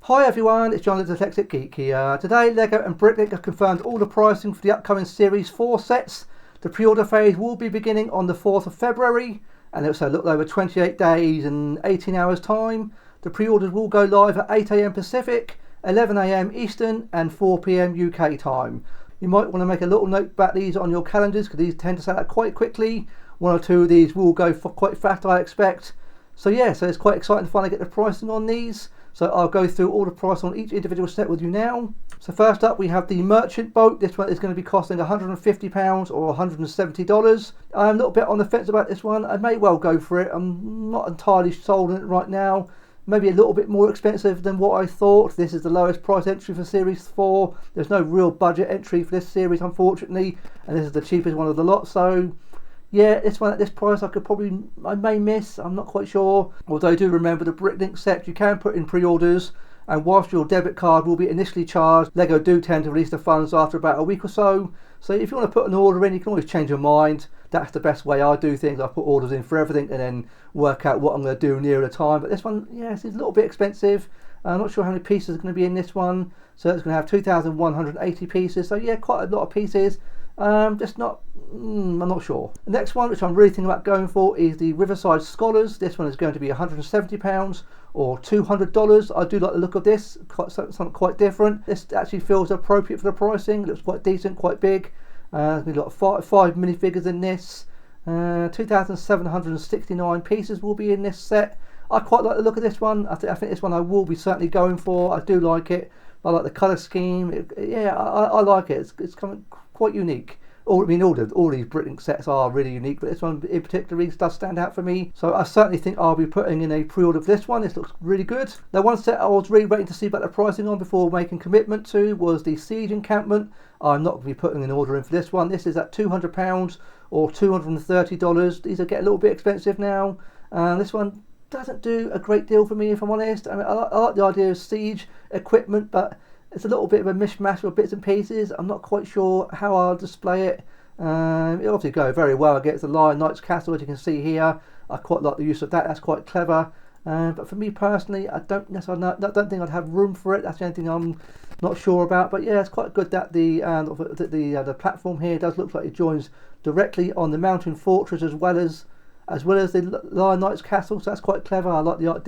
Hi everyone, it's John the Dyslexic Geek here. Today LEGO and BrickLink have confirmed all the pricing for the upcoming Series 4 sets. The pre-order phase will be beginning on the 4th of February and it's a little over 28 days and 18 hours time. The pre-orders will go live at 8 AM Pacific, 11 AM Eastern and 4 PM UK time. You might want to make a little note about these on your calendars because these tend to sell out quite quickly. One or two of these will go for quite fast, I expect. So it's quite exciting to finally get the pricing on these. So I'll go through all the price on each individual set with you now. So first up we have the Merchant Boat. This one is going to be costing £150 or $170. I'm a little bit on the fence about this one. I may well go for it. I'm not entirely sold on it right now. Maybe a little bit more expensive than what I thought. This is the lowest price entry for Series 4. There's no real budget entry for this series, unfortunately. And this is the cheapest one of the lot. So yeah, this one at this price I may miss, I'm not quite sure. Although do remember the BrickLink set, you can put in pre-orders, and whilst your debit card will be initially charged, LEGO do tend to release the funds after about a week or so. So if you want to put an order in, you can always change your mind. That's the best way I do things. I put orders in for everything and then work out what I'm going to do nearer the time. But this one, yes, it's a little bit expensive. I'm not sure how many pieces are going to be in this one. So it's going to have 2,180 pieces. So yeah, quite a lot of pieces. I'm not sure. The next one, which I'm really thinking about going for, is the Riverside Scholars. This one is going to be £170 or $200. I do like the look of this, something quite different. This actually feels appropriate for the pricing. It looks quite decent, quite big. There's going to be five minifigures in this. 2,769 pieces will be in this set. I quite like the look of this one. I think this one I will be certainly going for. I do like it. I like the colour scheme. I like it. It's coming quite unique. All these BrickLink sets are really unique, but this one in particular does stand out for me. So I certainly think I'll be putting in a pre-order for this one. This looks really good. Now, one set I was really waiting to see about the pricing on before making commitment to was the Siege Encampment. I'm not going to be putting an order in for this one. This is at £200 or $230. These are getting a little bit expensive now. This one doesn't do a great deal for me, if I'm honest. I mean, I like the idea of siege equipment, but it's a little bit of a mishmash of bits and pieces. I'm not quite sure how I'll display it. It obviously goes very well against the Lion Knight's Castle, as you can see here. I quite like the use of that. That's quite clever. But for me personally, I don't think I'd have room for it. That's the only thing I'm not sure about. But yeah, it's quite good that the platform here does look like it joins directly on the mountain fortress as well as the Lion Knight's Castle. So that's quite clever. I like I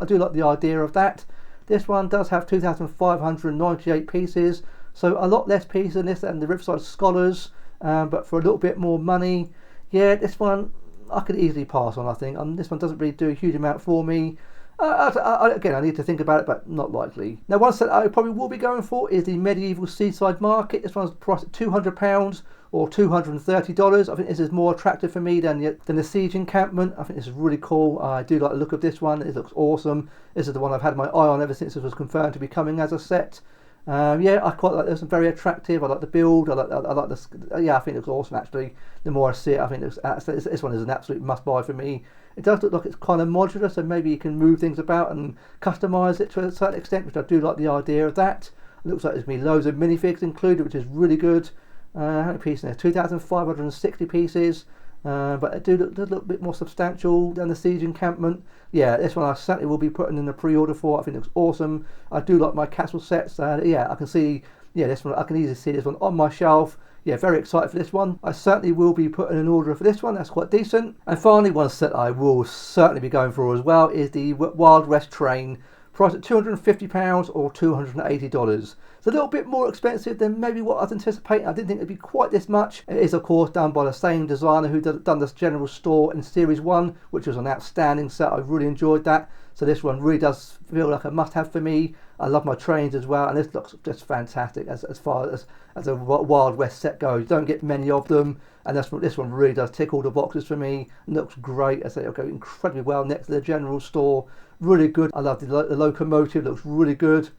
do like the idea of that. This one does have 2,598 pieces, so a lot less pieces than this and the Riverside Scholars, but for a little bit more money. Yeah, this one I could easily pass on, I think. This one doesn't really do a huge amount for me. Again, I need to think about it, but not likely. Now, one set I probably will be going for is the medieval Seaside market. This one's priced at £200 or $230. I think this is more attractive for me than the Siege Encampment. I think this is really cool. I do like the look of this one. It looks awesome. This is the one I've had my eye on ever since this was confirmed to be coming as a set. Yeah, I quite like this. It's very attractive. I like the build. I like this. Yeah, I think it looks awesome. Actually, the more I see it, I think this one is an absolute must-buy for me. It does look like it's kind of modular, so maybe you can move things about and customise it to a certain extent, which I do like the idea of that. It looks like there's going to be loads of minifigs included, which is really good. How many pieces there? 2,560 pieces. But it does look a bit more substantial than the Siege Encampment. Yeah, this one I certainly will be putting in the pre-order for. I think it looks awesome. I do like my castle sets. Yeah, I can see. Yeah, this one I can easily see this one on my shelf. Yeah, very excited for this one. I certainly will be putting an order for this one. That's quite decent. And finally, one set I will certainly be going for as well is the Wild West train, priced at £250 or $280. It's a little bit more expensive than maybe what I was anticipating. I didn't think it'd be quite this much. It is, of course, done by the same designer who done this general store in Series 1, which was an outstanding set. I really enjoyed that. So this one really does feel like a must-have for me. I love my trains as well, and this looks just fantastic as far as a Wild West set goes. You don't get many of them, and this one really does tick all the boxes for me. It looks great. I say it'll go incredibly well next to the general store. Really good. I love the locomotive. It looks really good.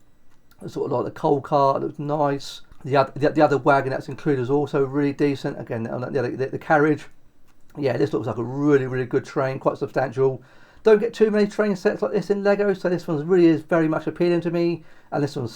It's sort of like the coal car. It looks nice. The other wagon that's included is also really decent. Again, the carriage. Yeah, this looks like a really good train. Quite substantial. Don't get too many train sets like this in LEGO, so this one really is very much appealing to me, and this one I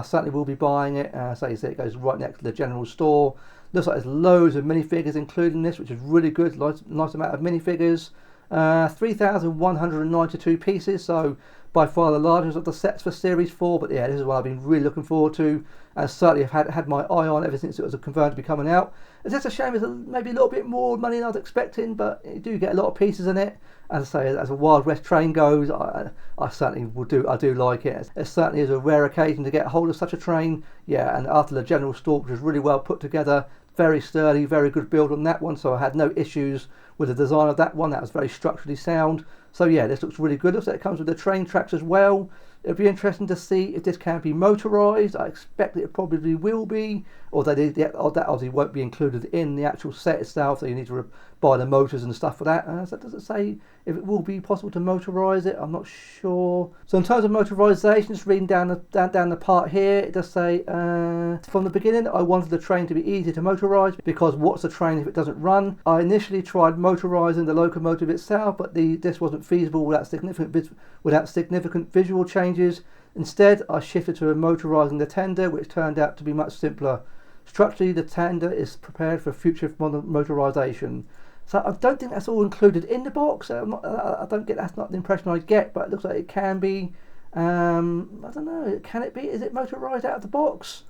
certainly will be buying it. So you see it goes right next to the general store. Looks like there's loads of minifigures included in this, which is really good. Nice amount of minifigures. 3,192 pieces, so by far the largest of the sets for Series 4, but yeah, this is what I've been really looking forward to, and certainly have had my eye on ever since it was confirmed to be coming out. It's just a shame it's maybe a little bit more money than I was expecting, but you do get a lot of pieces in it. As I say, as a Wild West train goes, I certainly I do like it. It certainly is a rare occasion to get hold of such a train. Yeah, and after the general stalk, which was really well put together, very sturdy, very good build on that one, so I had no issues with the design of that one. That was very structurally sound. So yeah, this looks really good. Looks like it comes with the train tracks as well. It'll be interesting to see if this can be motorised. I expect it probably will be, or that obviously won't be included in the actual set itself, so you need to buy the motors and stuff for that. So does it say if it will be possible to motorise it? I'm not sure. So in terms of motorisation, just reading down the part here, it does say, from the beginning I wanted the train to be easy to motorise, because what's a train if it doesn't run? I initially tried motorising the locomotive itself, but this wasn't feasible without significant visual changes. Instead, I shifted to motorising the tender, which turned out to be much simpler. Structurally, the tender is prepared for future motorisation. So I don't think that's all included in the box. I don't get, that's not the impression I get, but it looks like it can be. I don't know, can it be? Is it motorised out of the box?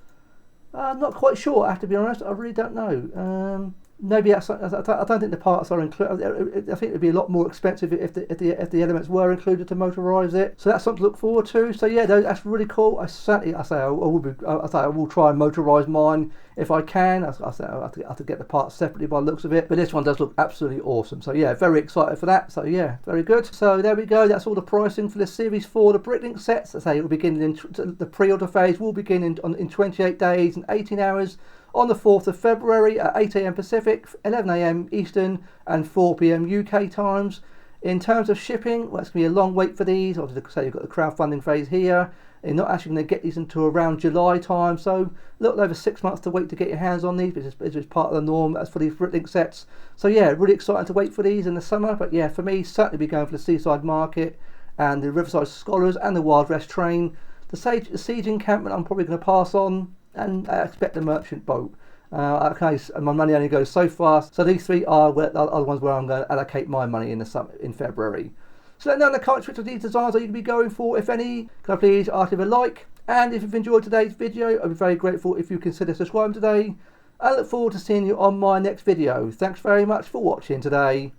I'm not quite sure, I have to be honest. I really don't know. Maybe that's, I don't think the parts are included. I think it would be a lot more expensive if the elements were included to motorise it. So that's something to look forward to. So yeah, that's really cool. I will try and motorise mine if I can. I have to get the parts separately by the looks of it. But this one does look absolutely awesome. So yeah, very excited for that. So yeah, very good. So there we go. That's all the pricing for the Series 4, the BrickLink sets. As I say, it will begin the pre-order phase will begin in 28 days and 18 hours. On the 4th of February at 8 AM Pacific, 11 AM Eastern and 4 PM UK times. In terms of shipping, well, it's going to be a long wait for these. Obviously, say you've got the crowdfunding phase here. You're not actually going to get these until around July time, so a little over 6 months to wait to get your hands on these, but it's just part of the norm as for these BrickLink sets. So yeah, really excited to wait for these in the summer, but yeah, for me, certainly be going for the Seaside Market and the Riverside Scholars and the Wild West Train. The Siege Encampment I'm probably going to pass on, and I expect the Merchant Boat. Okay, so my money only goes so fast. So these three are the ones where I'm going to allocate my money in February. So let me know in the comments which of these designs are you going to be going for, if any. Can I please ask if a like? And if you've enjoyed today's video, I'd be very grateful if you consider subscribing today. I look forward to seeing you on my next video. Thanks very much for watching today.